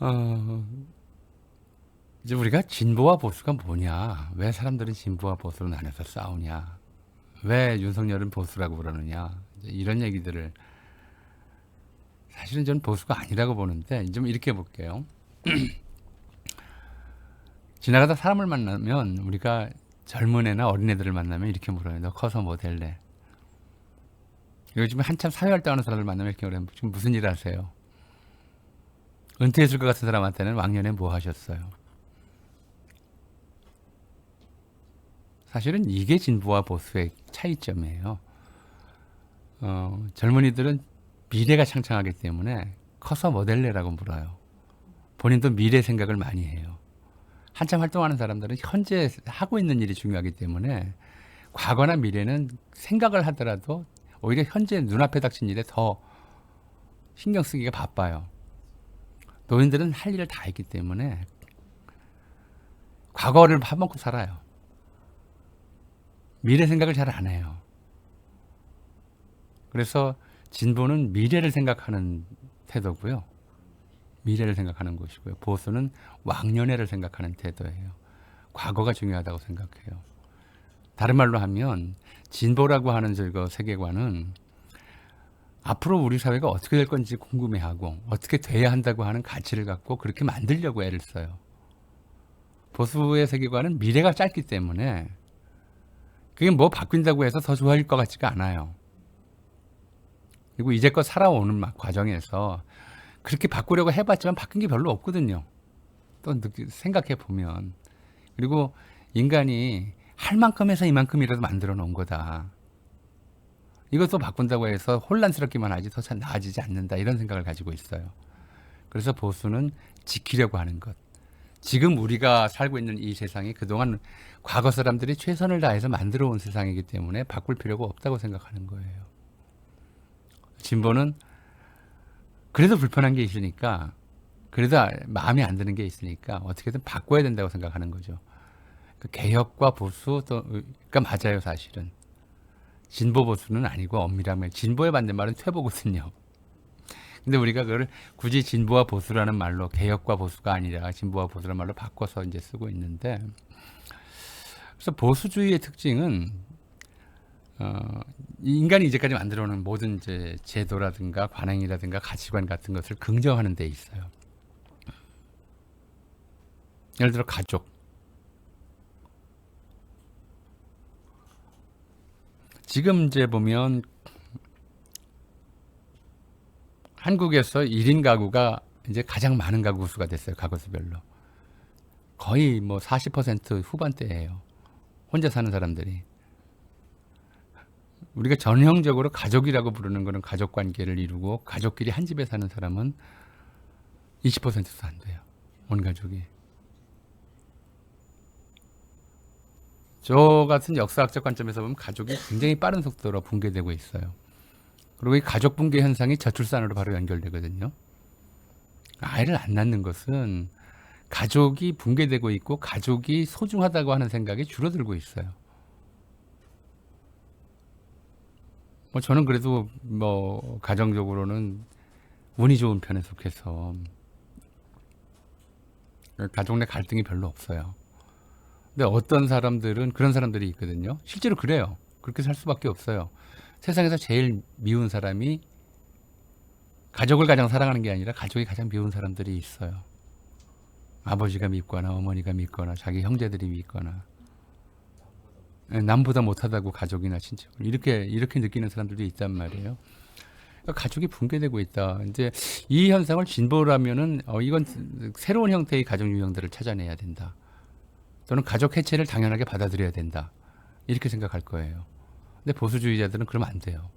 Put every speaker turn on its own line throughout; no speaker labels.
어, 이제 우리가 진보와 보수가 뭐냐? 왜 사람들은 진보와 보수로 나눠서 싸우냐? 왜 윤석열은 보수라고 그러느냐? 이제 이런 얘기들을 사실은 저는 보수가 아니라고 보는데 좀 이렇게 볼게요. 지나가다 사람을 만나면 우리가 젊은 애나 어린 애들을 만나면 이렇게 물어요. 너 커서 뭐 될래? 요즘에 한참 사회활동하는 사람을 만나면 이렇게 물어요. 지금 무슨 일 하세요? 은퇴했을 것 같은 사람한테는 왕년에 뭐 하셨어요? 사실은 이게 진보와 보수의 차이점이에요. 젊은이들은 미래가 창창하기 때문에 커서 뭐 될래라고 물어요. 본인도 미래 생각을 많이 해요. 한참 활동하는 사람들은 현재 하고 있는 일이 중요하기 때문에 과거나 미래는 생각을 하더라도 오히려 현재 눈앞에 닥친 일에 더 신경 쓰기가 바빠요. 노인들은 할 일을 다 했기 때문에 과거를 파먹고 살아요. 미래 생각을 잘 안 해요. 그래서 진보는 미래를 생각하는 태도고요. 미래를 생각하는 것이고요. 보수는 왕년회를 생각하는 태도예요. 과거가 중요하다고 생각해요. 다른 말로 하면 진보라고 하는 저거 세계관은 앞으로 우리 사회가 어떻게 될 건지 궁금해하고 어떻게 돼야 한다고 하는 가치를 갖고 그렇게 만들려고 애를 써요. 보수의 세계관은 미래가 짧기 때문에 그게 뭐 바뀐다고 해서 더 좋아질 것 같지가 않아요. 그리고 이제껏 살아오는 과정에서 그렇게 바꾸려고 해봤지만 바뀐 게 별로 없거든요. 또 생각해 보면. 그리고 인간이 할 만큼 해서 이만큼이라도 만들어 놓은 거다. 이것도 바꾼다고 해서 혼란스럽기만 하지 더 잘 나아지지 않는다. 이런 생각을 가지고 있어요. 그래서 보수는 지키려고 하는 것. 지금 우리가 살고 있는 이 세상이 그동안 과거 사람들이 최선을 다해서 만들어 온 세상이기 때문에 바꿀 필요가 없다고 생각하는 거예요. 진보는 그래도 불편한 게 있으니까, 그래도 마음에 안 드는 게 있으니까 어떻게든 바꿔야 된다고 생각하는 거죠. 그 개혁과 보수가 맞아요, 사실은. 진보 보수는 아니고 엄밀하면 진보의 반대말은 퇴보거든요. 근데 우리가 그걸 굳이 진보와 보수라는 말로 개혁과 보수가 아니라 진보와 보수라는 말로 바꿔서 이제 쓰고 있는데, 그래서 보수주의의 특징은 인간이 이제까지 만들어놓은 모든 이제 제도라든가 관행이라든가 가치관 같은 것을 긍정하는 데 있어요. 예를 들어 가족. 지금 이제 보면 한국에서 1인 가구가 이제 가장 많은 가구 수가 됐어요. 가구 수별로. 거의 뭐 40% 후반대예요. 혼자 사는 사람들이. 우리가 전형적으로 가족이라고 부르는 거는 가족 관계를 이루고 가족끼리 한 집에 사는 사람은 20%도 안 돼요. 온 가족이. 저 같은 역사학적 관점에서 보면 가족이 굉장히 빠른 속도로 붕괴되고 있어요. 그리고 이 가족 붕괴 현상이 저출산으로 바로 연결되거든요. 아이를 안 낳는 것은 가족이 붕괴되고 있고 가족이 소중하다고 하는 생각이 줄어들고 있어요. 뭐 저는 그래도 뭐 가정적으로는 운이 좋은 편에 속해서 가족 내 갈등이 별로 없어요. 근데 어떤 사람들은 그런 사람들이 있거든요. 실제로 그래요. 그렇게 살 수밖에 없어요. 세상에서 제일 미운 사람이 가족을 가장 사랑하는 게 아니라 가족이 가장 미운 사람들이 있어요. 아버지가 밉거나 어머니가 밉거나 자기 형제들이 밉거나 남보다 못하다고 가족이나 친척을 이렇게 느끼는 사람들도 있단 말이에요. 그러니까 가족이 붕괴되고 있다. 이제 이 현상을 진보라면은 이건 새로운 형태의 가족 유형들을 찾아내야 된다. 또는 가족 해체를 당연하게 받아들여야 된다. 이렇게 생각할 거예요. 근데 보수주의자들은 그러면 안 돼요.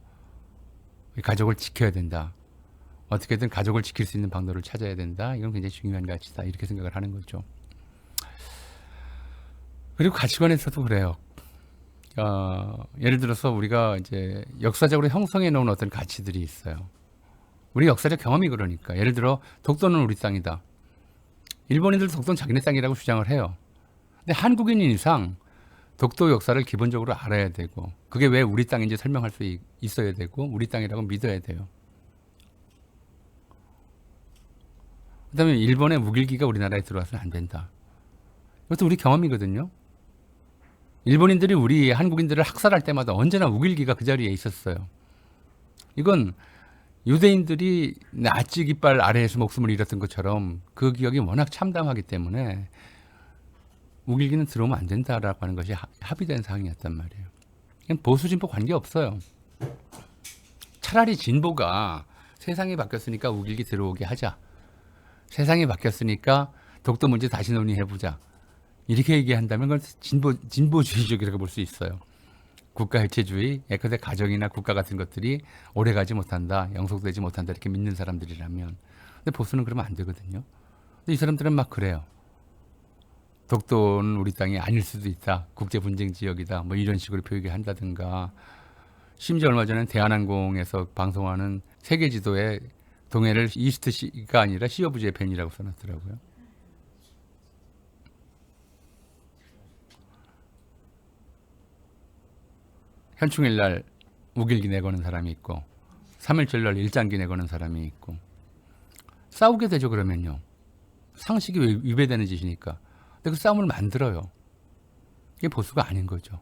가족을 지켜야 된다. 어떻게든 가족을 지킬 수 있는 방도를 찾아야 된다. 이건 굉장히 중요한 가치다. 이렇게 생각을 하는 거죠. 그리고 가치관에서도 그래요. 예를 들어서 우리가 이제 역사적으로 형성해 놓은 어떤 가치들이 있어요. 우리 역사적 경험이 그러니까. 예를 들어 독도는 우리 땅이다. 일본인들 독도는 자기네 땅이라고 주장을 해요. 근데 한국인인 이상 독도 역사를 기본적으로 알아야 되고 그게 왜 우리 땅인지 설명할 수 있어야 되고 우리 땅이라고 믿어야 돼요. 그다음에 일본의 우길기가 우리나라에 들어와서는 안 된다. 이것도 우리 경험이거든요. 일본인들이 우리 한국인들을 학살할 때마다 언제나 우길기가 그 자리에 있었어요. 이건 유대인들이 나치 깃발 아래에서 목숨을 잃었던 것처럼 그 기억이 워낙 참담하기 때문에 우길기는 들어오면 안 된다라고 하는 것이 합의된 사항이었단 말이에요. 보수 진보 관계없어요. 차라리 진보가 세상이 바뀌었으니까 우길기 들어오게 하자. 세상이 바뀌었으니까 독도 문제 다시 논의해보자. 이렇게 얘기한다면 그건 진보주의적이라고 볼 수 있어요. 국가 해체주의, 예컨대 가정이나 국가 같은 것들이 오래가지 못한다, 영속되지 못한다 이렇게 믿는 사람들이라면. 근데 보수는 그러면 안 되거든요. 근데 이 사람들은 막 그래요. 독도는 우리 땅이 아닐 수도 있다. 국제 분쟁 지역이다. 뭐 이런 식으로 표기한다든가. 심지어 얼마 전에 대한항공에서 방송하는 세계 지도에 동해를 이스트 C가 아니라 C 오브 재팬이라고 써놨더라고요. 현충일 날 우길기 내거는 사람이 있고 3.1절 날 일장기 내거는 사람이 있고 싸우게 되죠. 그러면요. 상식이 위배되는 짓이니까. 근데 그 싸움을 만들어요. 이게 보수가 아닌 거죠.